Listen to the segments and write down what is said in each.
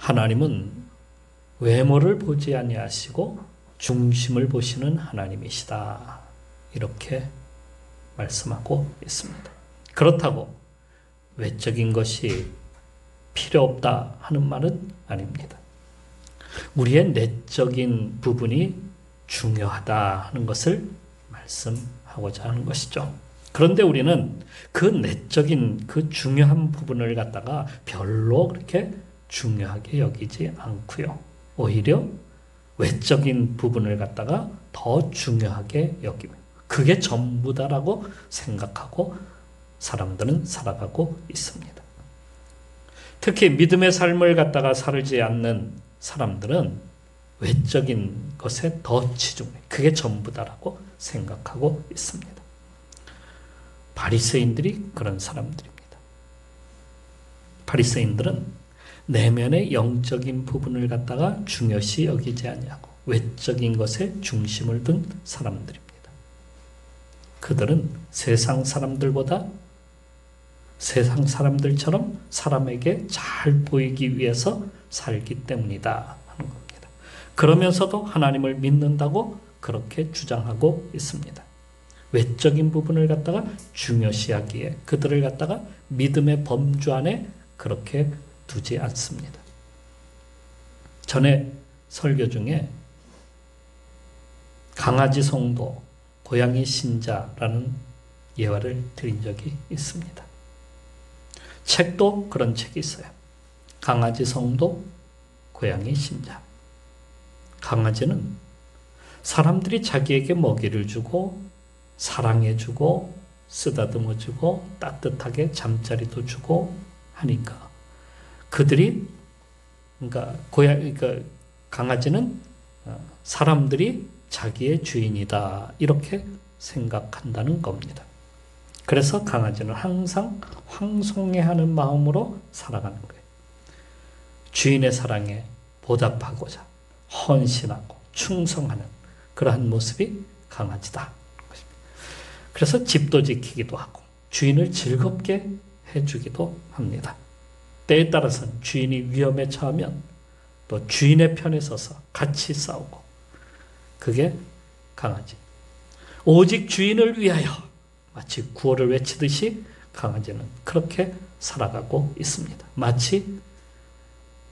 하나님은 외모를 보지 아니하시고 중심을 보시는 하나님이시다. 이렇게 말씀하고 있습니다. 그렇다고 외적인 것이 필요 없다 하는 말은 아닙니다. 우리의 내적인 부분이 중요하다 하는 것을 말씀하고자 하는 것이죠. 그런데 우리는 그 내적인 그 중요한 부분을 갖다가 별로 그렇게 중요하게 여기지 않고요. 오히려 외적인 부분을 갖다가 더 중요하게 여기며 그게 전부다라고 생각하고 사람들은 살아가고 있습니다. 특히 믿음의 삶을 갖다가 살지 않는 사람들은 외적인 것에 더 치중해. 그게 전부다라고 생각하고 있습니다. 바리새인들이 그런 사람들입니다. 바리새인들은 내면의 영적인 부분을 갖다가 중요시 여기지 아니하고 외적인 것에 중심을 둔 사람들입니다. 그들은 세상 사람들처럼 사람에게 잘 보이기 위해서 살기 때문이다 하는 겁니다. 그러면서도 하나님을 믿는다고 그렇게 주장하고 있습니다. 외적인 부분을 갖다가 중요시하기에 그들을 갖다가 믿음의 범주 안에 그렇게 두지 않습니다. 전에 설교 중에 강아지 성도, 고양이 신자라는 예화를 드린 적이 있습니다. 책도 그런 책이 있어요. 강아지 성도, 고양이 신자. 강아지는 사람들이 자기에게 먹이를 주고 사랑해주고 쓰다듬어주고 따뜻하게 잠자리도 주고 하니까 그들이 그러니까 강아지는 사람들이 자기의 주인이다 이렇게 생각한다는 겁니다. 그래서 강아지는 항상 황송해하는 마음으로 살아가는 거예요. 주인의 사랑에 보답하고자 헌신하고 충성하는 그러한 모습이 강아지다. 그래서 집도 지키기도 하고 주인을 즐겁게 해주기도 합니다. 때에 따라서는 주인이 위험에 처하면 또 주인의 편에 서서 같이 싸우고 그게 강아지. 오직 주인을 위하여 마치 구호를 외치듯이 강아지는 그렇게 살아가고 있습니다. 마치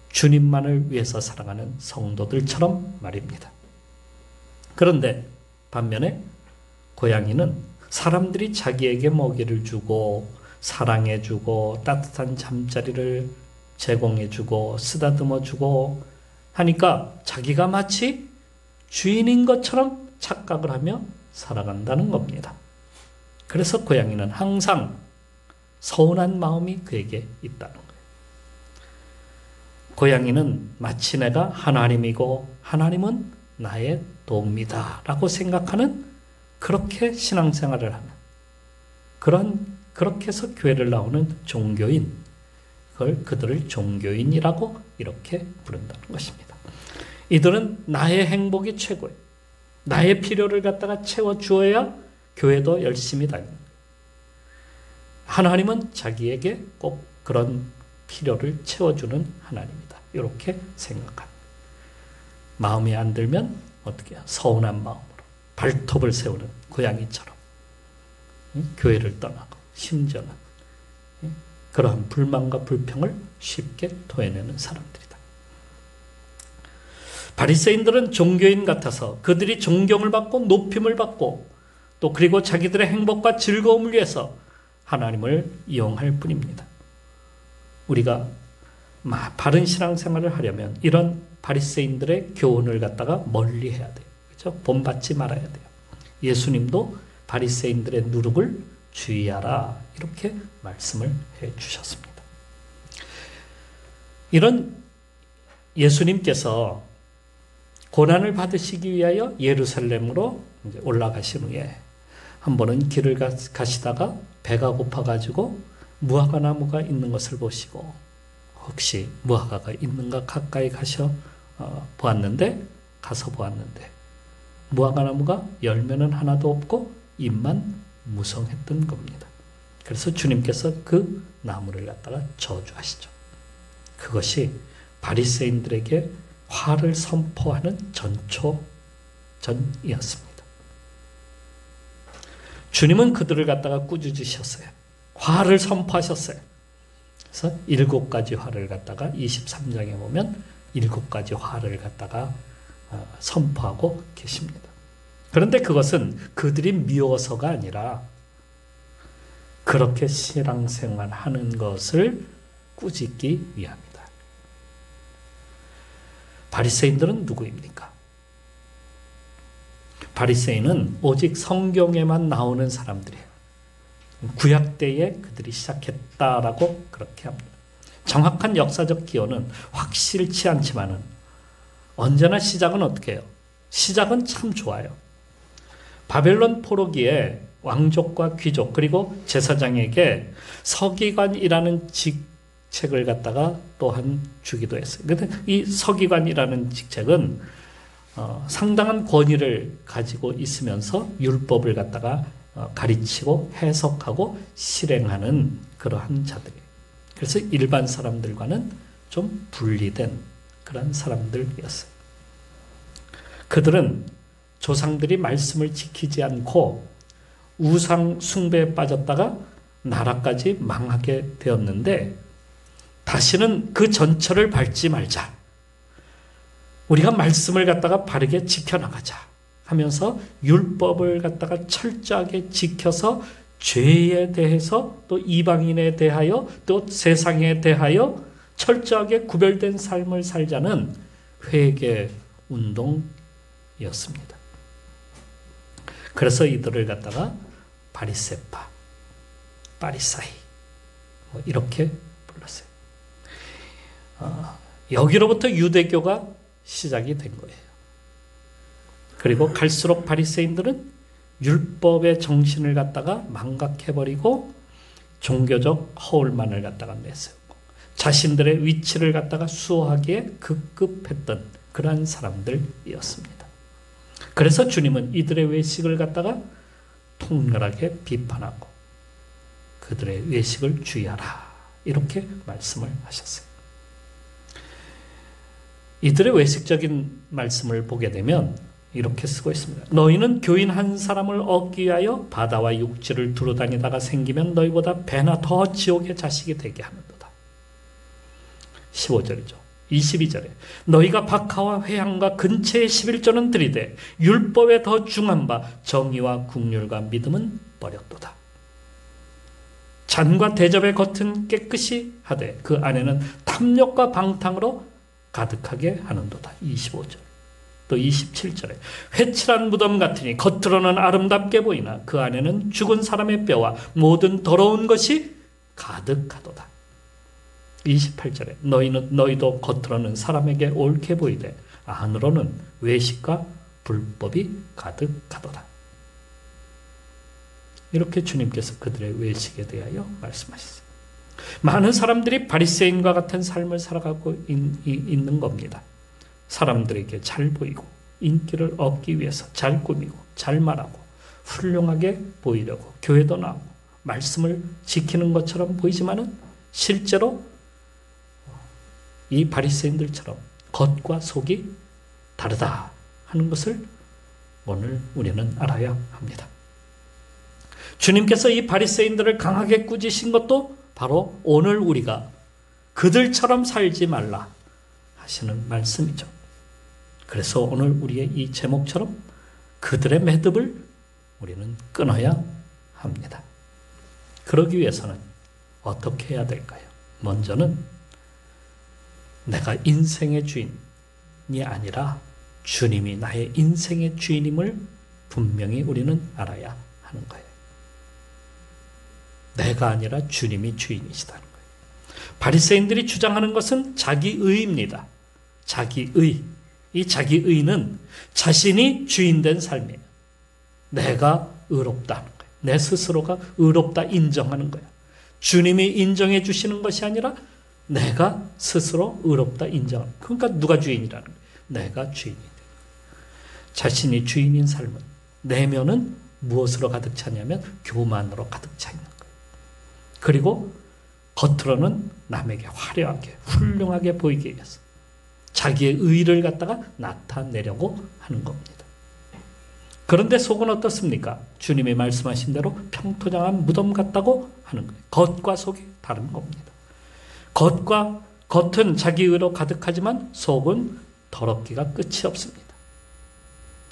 주님만을 위해서 살아가는 성도들처럼 말입니다. 그런데 반면에 고양이는 사람들이 자기에게 먹이를 주고 사랑해주고 따뜻한 잠자리를 제공해주고 쓰다듬어주고 하니까 자기가 마치 주인인 것처럼 착각을 하며 살아간다는 겁니다. 그래서 고양이는 항상 서운한 마음이 그에게 있다는 거예요. 고양이는 마치 내가 하나님이고 하나님은 나의 도움이다 라고 생각하는 그렇게 신앙생활을 하는 그렇게 해서 교회를 나오는 종교인, 그들을 종교인이라고 이렇게 부른다는 것입니다. 이들은 나의 행복이 최고예요. 나의 필요를 갖다가 채워주어야 교회도 열심히 다니는 거예요. 하나님은 자기에게 꼭 그런 필요를 채워주는 하나님이다. 이렇게 생각합니다. 마음에 안 들면 어떻게 해요? 서운한 마음으로 발톱을 세우는 고양이처럼 교회를 떠나고 심지어는 그러한 불만과 불평을 쉽게 토해내는 사람들이다. 바리새인들은 종교인 같아서 그들이 존경을 받고 높임을 받고 또 그리고 자기들의 행복과 즐거움을 위해서 하나님을 이용할 뿐입니다. 우리가 바른 신앙생활을 하려면 이런 바리새인들의 교훈을 갖다가 멀리해야 돼요. 그렇죠? 본받지 말아야 돼요. 예수님도 바리새인들의 누룩을 주의하라 이렇게 말씀을 해주셨습니다. 이런 예수님께서 고난을 받으시기 위하여 예루살렘으로 이제 올라가신 후에 한 번은 길을 가시다가 배가 고파가지고 무화과 나무가 있는 것을 보시고 혹시 무화과가 있는가 가까이 가서 보았는데 무화과 나무가 열매는 하나도 없고 잎만 무성했던 겁니다. 그래서 주님께서 그 나무를 갖다가 저주하시죠. 그것이 바리새인들에게 화를 선포하는 전초전이었습니다. 주님은 그들을 갖다가 꾸짖으셨어요. 화를 선포하셨어요. 그래서 7가지 화를 갖다가 23장에 보면 7가지 화를 갖다가 선포하고 계십니다. 그런데 그것은 그들이 미워서가 아니라 그렇게 신앙생활하는 것을 꾸짖기 위함이다. 바리새인들은 누구입니까? 바리새인은 오직 성경에만 나오는 사람들이에요. 구약 때에 그들이 시작했다라고 그렇게 합니다. 정확한 역사적 기원은 확실치 않지만은 언제나 시작은 어떻게 해요? 시작은 참 좋아요. 바벨론 포로기에 왕족과 귀족 그리고 제사장에게 서기관이라는 직책을 갖다가 또한 주기도 했어요. 근데 이 서기관이라는 직책은 상당한 권위를 가지고 있으면서 율법을 갖다가 가르치고 해석하고 실행하는 그러한 자들이에요. 그래서 일반 사람들과는 좀 분리된 그런 사람들이었어요. 그들은 조상들이 말씀을 지키지 않고 우상 숭배에 빠졌다가 나라까지 망하게 되었는데 다시는 그 전철을 밟지 말자. 우리가 말씀을 갖다가 바르게 지켜나가자 하면서 율법을 갖다가 철저하게 지켜서 죄에 대해서 또 이방인에 대하여 또 세상에 대하여 철저하게 구별된 삶을 살자는 회개 운동이었습니다. 그래서 이들을 갖다가 바리새파, 바리사이 이렇게 불렀어요. 여기로부터 유대교가 시작이 된 거예요. 그리고 갈수록 바리새인들은 율법의 정신을 갖다가 망각해버리고 종교적 허울만을 갖다가 내세우고 자신들의 위치를 갖다가 수호하기에 급급했던 그러한 사람들이었습니다. 그래서 주님은 이들의 외식을 갖다가 통렬하게 비판하고 그들의 외식을 주의하라 이렇게 말씀을 하셨어요. 이들의 외식적인 말씀을 보게 되면 이렇게 쓰고 있습니다. 너희는 교인 한 사람을 얻기 위하여 바다와 육지를 두루다니다가 생기면 너희보다 배나 더 지옥의 자식이 되게 하는도다. 15절이죠. 22절에 너희가 박하와 회향과 근처의 11조는 들이되 율법에 더 중한 바 정의와 국률과 믿음은 버렸도다. 잔과 대접의 겉은 깨끗이 하되 그 안에는 탐욕과 방탕으로 가득하게 하는도다. 25절. 또 27절에 회칠한 무덤 같으니 겉으로는 아름답게 보이나 그 안에는 죽은 사람의 뼈와 모든 더러운 것이 가득하도다. 28절에 너희도 겉으로는 사람에게 옳게 보이되 안으로는 외식과 불법이 가득하도다. 이렇게 주님께서 그들의 외식에 대하여 말씀하셨어요. 많은 사람들이 바리새인과 같은 삶을 살아가고 있는 겁니다. 사람들에게 잘 보이고 인기를 얻기 위해서 잘 꾸미고 잘 말하고 훌륭하게 보이려고 교회도 나오고 말씀을 지키는 것처럼 보이지만은 실제로 이 바리새인들처럼 겉과 속이 다르다 하는 것을 오늘 우리는 알아야 합니다. 주님께서 이 바리새인들을 강하게 꾸짖으신 것도 바로 오늘 우리가 그들처럼 살지 말라 하시는 말씀이죠. 그래서 오늘 우리의 이 제목처럼 그들의 매듭을 우리는 끊어야 합니다. 그러기 위해서는 어떻게 해야 될까요? 먼저는 내가 인생의 주인이 아니라 주님이 나의 인생의 주인임을 분명히 우리는 알아야 하는 거예요. 내가 아니라 주님이 주인이시다는 거예요. 바리새인들이 주장하는 것은 자기의입니다. 자기의. 이 자기의는 자신이 주인된 삶이에요. 내가 의롭다는 거예요. 내 스스로가 의롭다 인정하는 거예요. 주님이 인정해 주시는 것이 아니라 내가 스스로 의롭다 인정하는 거예요. 그러니까 누가 주인이라는 거예요. 내가 주인이 돼요. 자신이 주인인 삶은 내면은 무엇으로 가득 차냐면 교만으로 가득 차 있는 거예요. 그리고 겉으로는 남에게 화려하게 훌륭하게 보이기 위해서 자기의 의를 갖다가 나타내려고 하는 겁니다. 그런데 속은 어떻습니까? 주님이 말씀하신 대로 평토장한 무덤 같다고 하는 거예요. 겉과 속이 다른 겁니다. 겉은 자기 의로 가득하지만 속은 더럽기가 끝이 없습니다.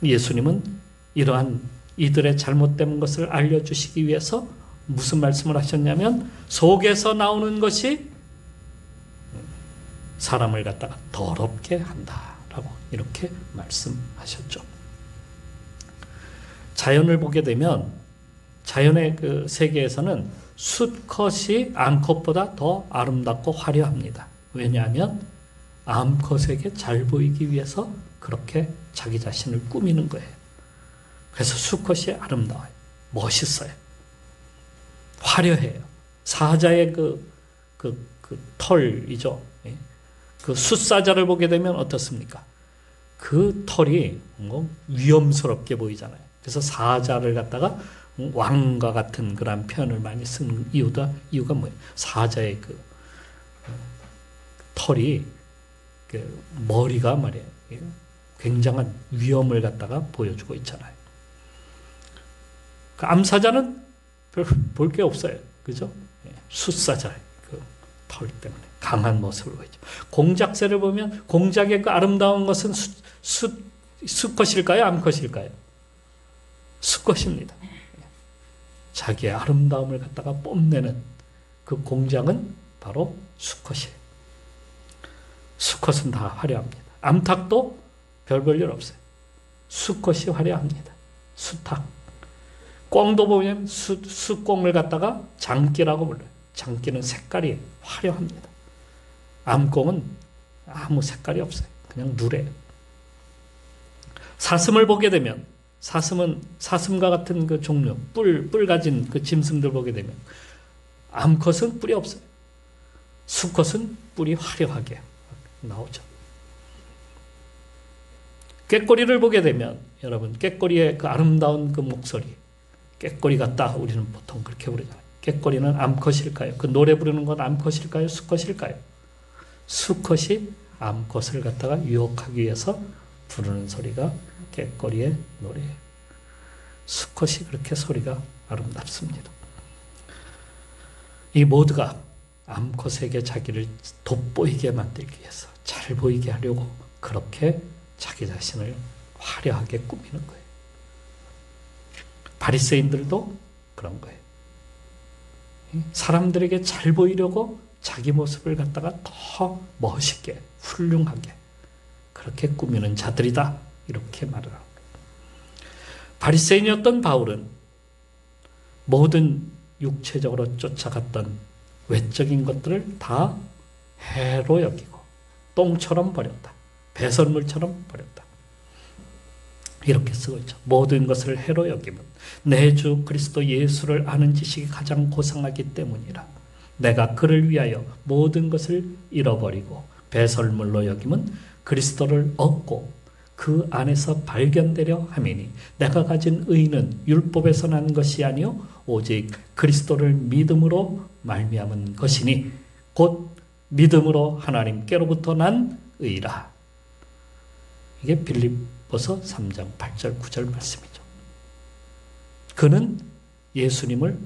예수님은 이러한 이들의 잘못된 것을 알려주시기 위해서 무슨 말씀을 하셨냐면 속에서 나오는 것이 사람을 갖다가 더럽게 한다라고 이렇게 말씀하셨죠. 자연을 보게 되면 자연의 그 세계에서는 수컷이 암컷보다 더 아름답고 화려합니다. 왜냐하면 암컷에게 잘 보이기 위해서 그렇게 자기 자신을 꾸미는 거예요. 그래서 수컷이 아름다워요. 멋있어요. 화려해요. 사자의 그 털이죠. 그 숫사자를 보게 되면 어떻습니까? 그 털이 위험스럽게 보이잖아요. 그래서 사자를 갖다가 왕과 같은 그런 표현을 많이 쓰는 이유가 뭐예요? 사자의 그 털이 그 머리가 말이에요. 굉장한 위험을 갖다가 보여주고 있잖아요. 그 암사자는 별 볼 게 없어요. 그죠? 숫사자의 그 털 때문에 강한 모습을 보이죠. 공작새를 보면 공작의 그 아름다운 것은 수컷일까요? 암컷일까요? 수컷입니다. 자기의 아름다움을 갖다가 뽐내는 그 공작은 바로 수컷이에요. 수컷은 다 화려합니다. 암탉도 별 볼 일 없어요. 수컷이 화려합니다. 수탉. 꿩도 보면 수꿩을 갖다가 장기라고 불러요. 장기는 색깔이 화려합니다. 암꿩은 아무 색깔이 없어요. 그냥 누래요. 사슴을 보게 되면 사슴과 같은 그 종류, 뿔 가진 그 짐승들 보게 되면 암컷은 뿔이 없어요. 수컷은 뿔이 화려하게 나오죠. 꾀꼬리를 보게 되면 여러분 꾀꼬리의 그 아름다운 그 목소리, 꾀꼬리 같다 우리는 보통 그렇게 부르잖아요. 꾀꼬리는 암컷일까요? 그 노래 부르는 건 암컷일까요? 수컷일까요? 수컷이 암컷을 갖다가 유혹하기 위해서 부르는 소리가 꾀꼬리의 노래예요. 수컷이 그렇게 소리가 아름답습니다. 이 모두가 암컷에게 자기를 돋보이게 만들기 위해서 잘 보이게 하려고 그렇게 자기 자신을 화려하게 꾸미는 거예요. 바리새인들도 그런 거예요. 사람들에게 잘 보이려고 자기 모습을 갖다가 더 멋있게 훌륭하게 그렇게 꾸미는 자들이다 이렇게 말을 합니다. 바리새인이었던 바울은 모든 육체적으로 쫓아갔던 외적인 것들을 다 해로 여기고 똥처럼 버렸다. 배설물처럼 버렸다. 이렇게 쓰고 있죠. 모든 것을 해로 여기면 내 주 그리스도 예수를 아는 지식이 가장 고상하기 때문이라. 내가 그를 위하여 모든 것을 잃어버리고 배설물로 여기면 그리스도를 얻고 그 안에서 발견되려 함이니 내가 가진 의는 율법에서 난 것이 아니요 오직 그리스도를 믿음으로 말미암은 것이니 곧 믿음으로 하나님께로부터 난 의라. 이게 빌립보서 3장 8절 9절 말씀이죠. 그는 예수님을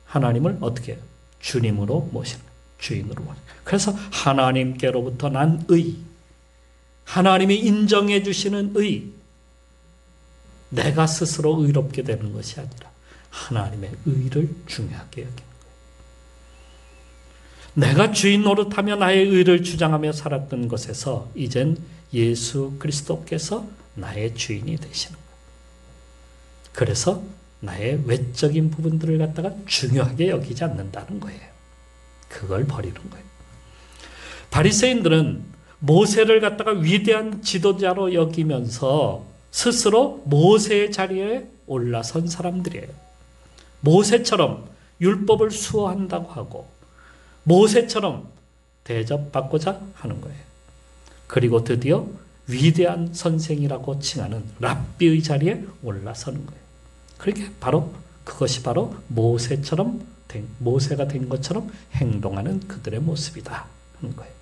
하나님을 어떻게 해요? 주님으로 모시는 주인으로 모시는. 그래서 하나님께로부터 난 의, 하나님이 인정해 주시는 의, 내가 스스로 의롭게 되는 것이 아니라 하나님의 의를 중요하게 여기는 거예요. 내가 주인 노릇하며 나의 의를 주장하며 살았던 것에서 이젠 예수 그리스도께서 나의 주인이 되시는 거예요. 그래서 나의 외적인 부분들을 갖다가 중요하게 여기지 않는다는 거예요. 그걸 버리는 거예요. 바리새인들은 모세를 갖다가 위대한 지도자로 여기면서 스스로 모세의 자리에 올라선 사람들이에요. 모세처럼 율법을 수호한다고 하고 모세처럼 대접받고자 하는 거예요. 그리고 드디어 위대한 선생이라고 칭하는 랍비의 자리에 올라서는 거예요. 그렇게 그것이 바로 모세가 된 것처럼 행동하는 그들의 모습이다 하는 거예요.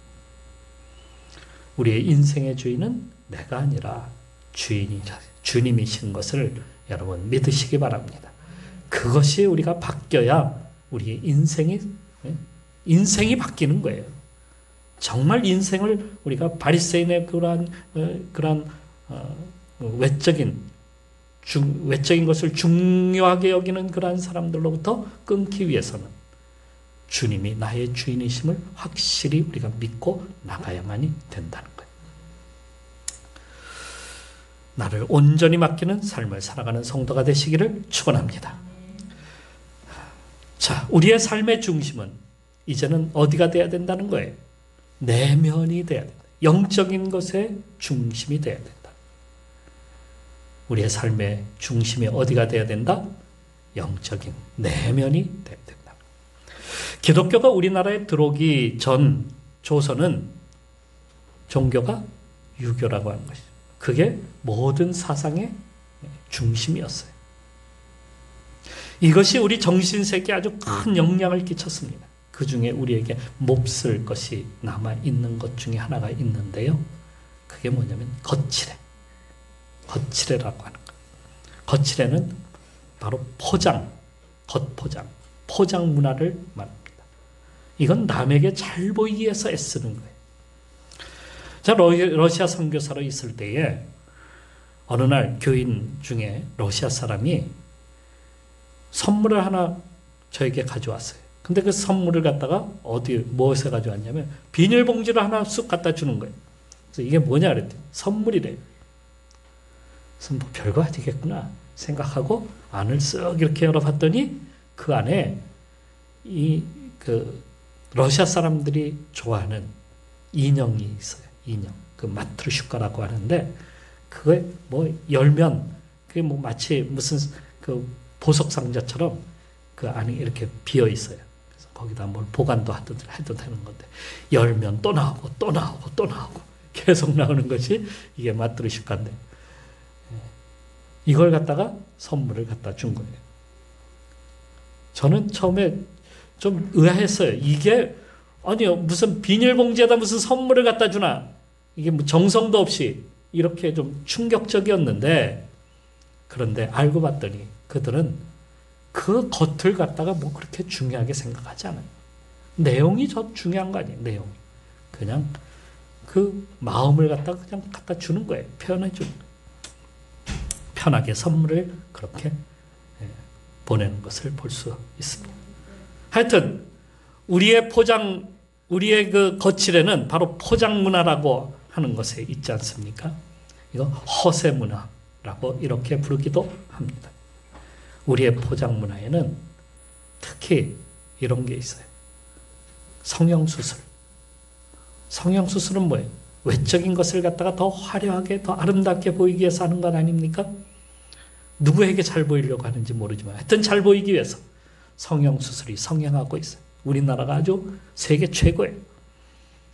우리의 인생의 주인은 내가 아니라 주님이신 것을 여러분 믿으시기 바랍니다. 그것이 우리가 바뀌어야 우리의 인생이 바뀌는 거예요. 정말 인생을 우리가 바리새인의 그러한 외적인 것을 중요하게 여기는 그러한 사람들로부터 끊기 위해서는 주님이 나의 주인이심을 확실히 우리가 믿고 나가야만이 된다는 거예요. 나를 온전히 맡기는 삶을 살아가는 성도가 되시기를 축원합니다. 자, 우리의 삶의 중심은 이제는 어디가 돼야 된다는 거예요? 내면이 돼야 된다. 영적인 것의 중심이 돼야 된다. 우리의 삶의 중심이 어디가 돼야 된다? 영적인 내면이 돼야 된다. 기독교가 우리나라에 들어오기 전 조선은 종교가 유교라고 하는 것이죠. 그게 모든 사상의 중심이었어요. 이것이 우리 정신세계에 아주 큰 영향을 끼쳤습니다. 그 중에 우리에게 몹쓸 것이 남아있는 것 중에 하나가 있는데요. 그게 뭐냐면 거칠애라고 하는 거예요. 거칠애는 바로 포장 문화를 말합니다. 이건 남에게 잘 보이기 위해서 애쓰는 거예요. 자, 러시아 선교사로 있을 때에 어느 날 교인 중에 러시아 사람이 선물을 하나 저에게 가져왔어요. 근데 그 선물을 갖다가 무엇에 가져왔냐면 비닐봉지를 하나 쑥 갖다 주는 거예요. 그래서 이게 뭐냐 그랬더니 선물이래요. 그래서 뭐 별거 아니겠구나 생각하고 안을 쓱 이렇게 열어봤더니 그 안에 러시아 사람들이 좋아하는 인형이 있어요. 인형. 그 마트루슈카라고 하는데 그게 뭐 열면 그게 뭐 마치 무슨 그 보석 상자처럼 그 안에 이렇게 비어 있어요. 그래서 거기다 뭘 보관도 해도 되는 건데 열면 또 나오고 또 나오고 또 나오고 계속 나오는 것이 이게 마트루슈카인데 이걸 갖다가 선물을 갖다 준 거예요. 저는 처음에 좀 의아했어요. 이게 아니요 무슨 비닐봉지에다 무슨 선물을 갖다 주나 이게 뭐 정성도 없이 이렇게 좀 충격적이었는데 그런데 알고 봤더니 그들은 그 겉을 갖다가 뭐 그렇게 중요하게 생각하지 않아요. 내용이 더 중요한 거 아니에요. 내용이 그냥 그 마음을 갖다가 그냥 갖다 주는 거예요. 표현해 주는 거예요. 편하게 선물을 그렇게 보내는 것을 볼 수 있습니다. 하여튼 우리의 그 거칠에는 바로 포장 문화라고 하는 것에 있지 않습니까? 이거 허세 문화라고 이렇게 부르기도 합니다. 우리의 포장 문화에는 특히 이런 게 있어요. 성형수술. 성형수술은 뭐예요? 외적인 것을 갖다가 더 화려하게, 더 아름답게 보이기 위해서 하는 것 아닙니까? 누구에게 잘 보이려고 하는지 모르지만 하여튼 잘 보이기 위해서 성형수술이 성행하고 있어요. 우리나라가 아주 세계 최고예요.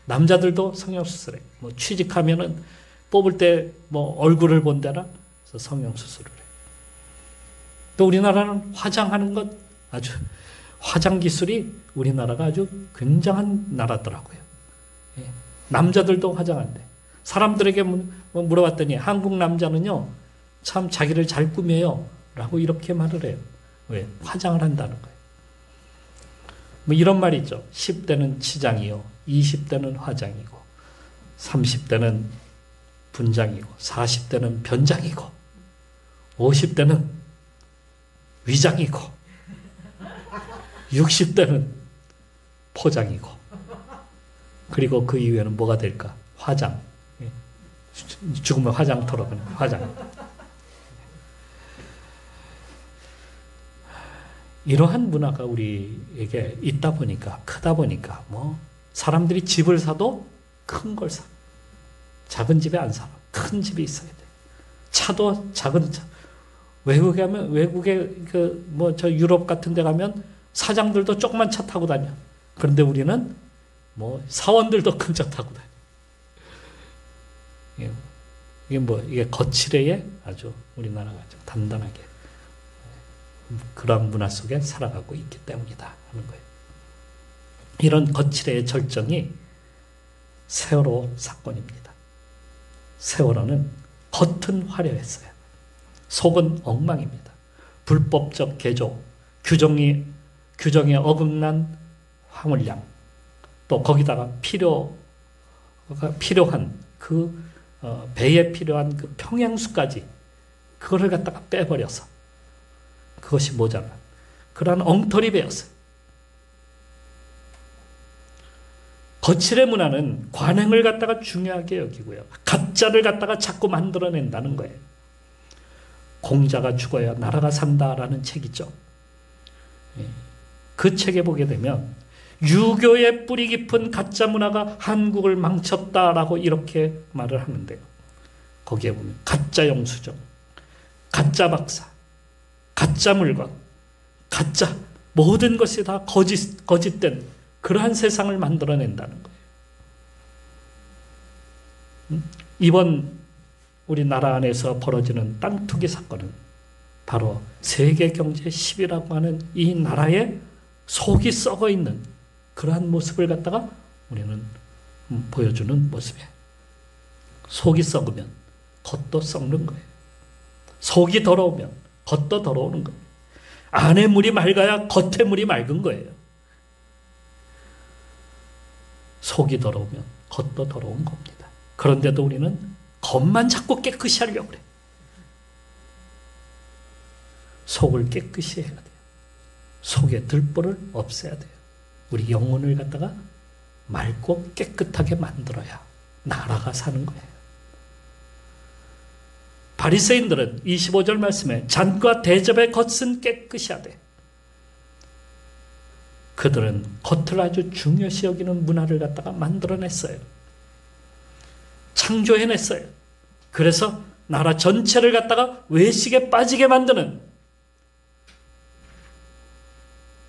남자들도 성형수술해요. 뭐 취직하면은 뽑을 때 뭐 얼굴을 본다라 그래서 성형수술을 해요. 또 우리나라는 화장하는 것 아주 화장 기술이 우리나라가 아주 굉장한 나라더라고요. 예. 남자들도 화장한대. 사람들에게 물어봤더니 한국 남자는요 참 자기를 잘 꾸며요 라고 이렇게 말을 해요. 왜? 화장을 한다는 거예요. 뭐 이런 말이 있죠. 10대는 치장이요 20대는 화장이고 30대는 분장이고 40대는 변장이고 50대는 위장이고 60대는 포장이고 그리고 그 이후에는 뭐가 될까? 화장. 죽으면 화장터로 그냥 화장. 이러한 문화가 우리에게 있다 보니까 크다 보니까 뭐 사람들이 집을 사도 큰 걸 사. 작은 집에 안 살아. 큰 집이 있어야 돼. 차도 작은 차. 외국에 그 뭐 저 유럽 같은 데 가면 사장들도 조그만 차 타고 다녀. 그런데 우리는 뭐 사원들도 큰 차 타고 다녀. 이게 거칠애에 아주 우리나라가 아주 단단하게 그런 문화 속에 살아가고 있기 때문이다 하는 거예요. 이런 거칠애의 절정이 세월호 사건입니다. 세월호는 겉은 화려했어요. 속은 엉망입니다. 불법적 개조, 규정에 어긋난 화물량, 또 거기다가 필요한 배에 필요한 그 평양수까지 그거를 갖다가 빼버려서 그것이 모자란 그러한 엉터리 배였어요. 거칠의 문화는 관행을 갖다가 중요하게 여기고요. 가짜를 갖다가 자꾸 만들어낸다는 거예요. 공자가 죽어야 나라가 산다라는 책이죠. 그 책에 보게 되면 유교의 뿌리 깊은 가짜 문화가 한국을 망쳤다라고 이렇게 말을 하는데요. 거기에 보면 가짜 영수증, 가짜 박사, 가짜 물건, 가짜 모든 것이 다 거짓된 그러한 세상을 만들어낸다는 거예요. 이번 우리나라 안에서 벌어지는 땅 투기 사건은 바로 세계경제 10위라고 하는 이 나라의 속이 썩어 있는 그러한 모습을 갖다가 우리는 보여주는 모습이에요. 속이 썩으면 겉도 썩는 거예요. 속이 더러우면 겉도 더러우는 거예요. 안에 물이 맑아야 겉에 물이 맑은 거예요. 속이 더러우면 겉도 더러운 겁니다. 그런데도 우리는 겉만 자꾸 깨끗이 하려고 그래요. 속을 깨끗이 해야 돼요. 속에 들보를 없애야 돼요. 우리 영혼을 갖다가 맑고 깨끗하게 만들어야 나라가 사는 거예요. 바리새인들은 25절 말씀에 잔과 대접의 겉은 깨끗이 하되 그들은 겉을 아주 중요시 여기는 문화를 갖다가 만들어냈어요. 창조해냈어요. 그래서 나라 전체를 갖다가 외식에 빠지게 만드는,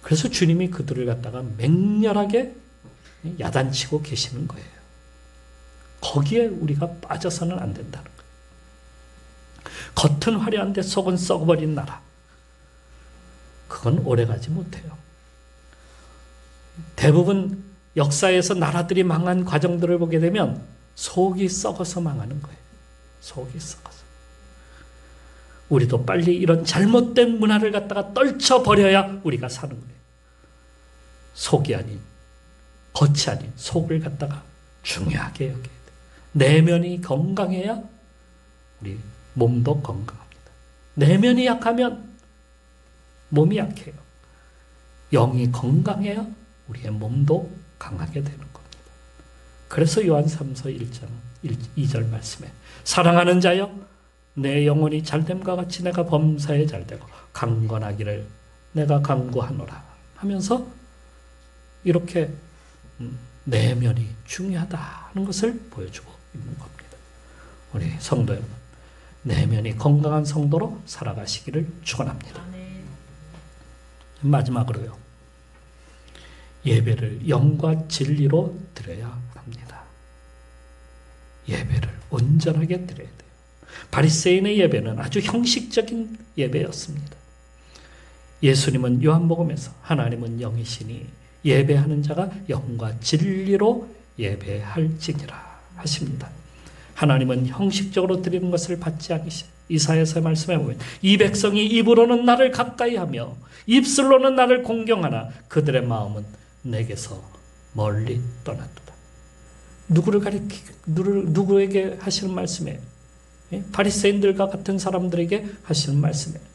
그래서 주님이 그들을 갖다가 맹렬하게 야단치고 계시는 거예요. 거기에 우리가 빠져서는 안 된다는 거예요. 겉은 화려한데 속은 썩어버린 나라, 그건 오래가지 못해요. 대부분 역사에서 나라들이 망한 과정들을 보게 되면 속이 썩어서 망하는 거예요. 속이 썩어서. 우리도 빨리 이런 잘못된 문화를 갖다가 떨쳐버려야 우리가 사는 거예요. 속이 아닌, 겉이 아닌 속을 갖다가 중요하게 여겨야 돼요. 내면이 건강해야 우리 몸도 건강합니다. 내면이 약하면 몸이 약해요. 영이 건강해야 우리의 몸도 강하게 되는 겁니다. 그래서 요한3서 1장 2절 말씀에 사랑하는 자여 내 영혼이 잘됨과 같이 내가 범사에 잘되고 강건하기를 내가 강구하노라 하면서 이렇게 내면이 중요하다는 것을 보여주고 있는 겁니다. 우리 성도 여러분, 내면이 건강한 성도로 살아가시기를 축원합니다. 마지막으로요, 예배를 영과 진리로 드려야 합니다. 예배를 온전하게 드려야 돼요. 바리새인의 예배는 아주 형식적인 예배였습니다. 예수님은 요한복음에서 하나님은 영이시니 예배하는 자가 영과 진리로 예배할지니라 하십니다. 하나님은 형식적으로 드리는 것을 받지 않으시. 이사야서의 말씀에 보면 이 백성이 입으로는 나를 가까이 하며 입술로는 나를 공경하나 그들의 마음은 내게서 멀리 떠났도다. 누구에게 하시는 말씀이에요? 바리새인들과 같은 사람들에게 하시는 말씀이에요.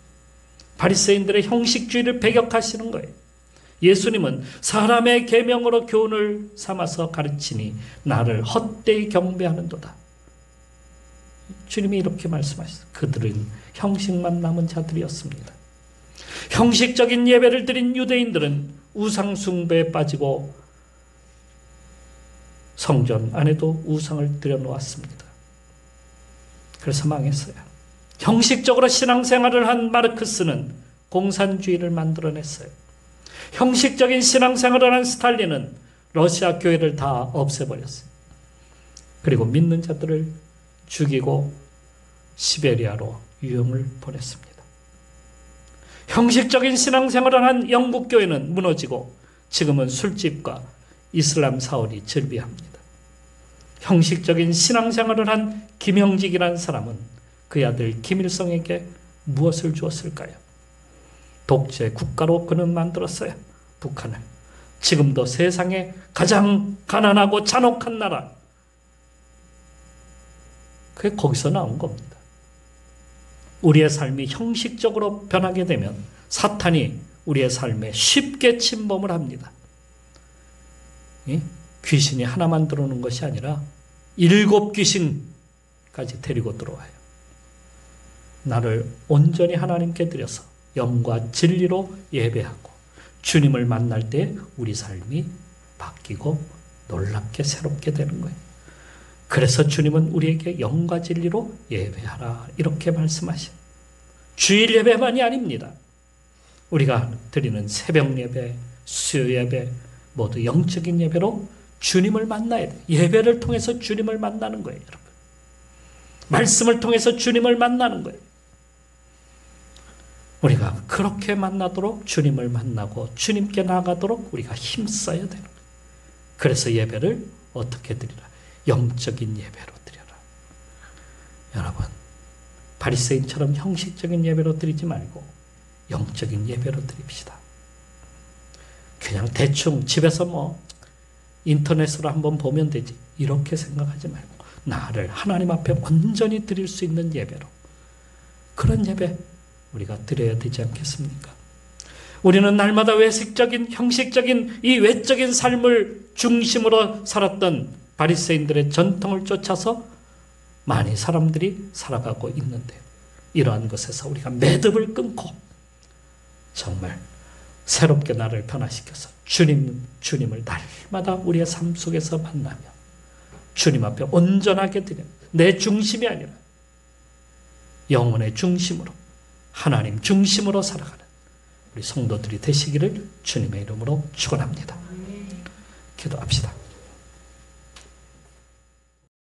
바리새인들의 형식주의를 배격하시는 거예요. 예수님은 사람의 계명으로 교훈을 삼아서 가르치니 나를 헛되이 경배하는도다. 주님이 이렇게 말씀하셨어요. 그들은 형식만 남은 자들이었습니다. 형식적인 예배를 드린 유대인들은 우상 숭배에 빠지고 성전 안에도 우상을 들여놓았습니다. 그래서 망했어요. 형식적으로 신앙생활을 한 마르크스는 공산주의를 만들어냈어요. 형식적인 신앙생활을 한 스탈린은 러시아 교회를 다 없애버렸어요. 그리고 믿는 자들을 죽이고 시베리아로 유형을 보냈습니다. 형식적인 신앙생활을 한 영국 교회는 무너지고 지금은 술집과 이슬람 사원이 즐비합니다. 형식적인 신앙생활을 한 김형직이라는 사람은 그의 아들 김일성에게 무엇을 주었을까요? 독재 국가로 그는 만들었어요. 북한을. 지금도 세상에 가장 가난하고 잔혹한 나라. 그게 거기서 나온 겁니다. 우리의 삶이 형식적으로 변하게 되면 사탄이 우리의 삶에 쉽게 침범을 합니다. 귀신이 하나만 들어오는 것이 아니라 7 귀신까지 데리고 들어와요. 나를 온전히 하나님께 드려서 영과 진리로 예배하고 주님을 만날 때 우리 삶이 바뀌고 놀랍게 새롭게 되는 거예요. 그래서 주님은 우리에게 영과 진리로 예배하라 이렇게 말씀하신 주일 예배만이 아닙니다. 우리가 드리는 새벽 예배, 수요 예배 모두 영적인 예배로 주님을 만나야 돼요. 예배를 통해서 주님을 만나는 거예요, 여러분. 말씀을 통해서 주님을 만나는 거예요. 우리가 그렇게 만나도록 주님을 만나고 주님께 나아가도록 우리가 힘써야 되는 거예요. 그래서 예배를 어떻게 드리라? 영적인 예배로 드려라. 여러분, 바리새인처럼 형식적인 예배로 드리지 말고 영적인 예배로 드립시다. 그냥 대충 집에서 인터넷으로 한번 보면 되지 이렇게 생각하지 말고 나를 하나님 앞에 온전히 드릴 수 있는 예배로, 그런 예배 우리가 드려야 되지 않겠습니까? 우리는 날마다 외식적인 형식적인 이 외적인 삶을 중심으로 살았던 바리새인들의 전통을 쫓아서 많이 사람들이 살아가고 있는데, 이러한 것에서 우리가 매듭을 끊고 정말 새롭게 나를 변화시켜서 주님을 날마다 우리의 삶 속에서 만나며 주님 앞에 온전하게 드려, 내 중심이 아니라 영혼의 중심으로, 하나님 중심으로 살아가는 우리 성도들이 되시기를 주님의 이름으로 축원합니다. 기도합시다.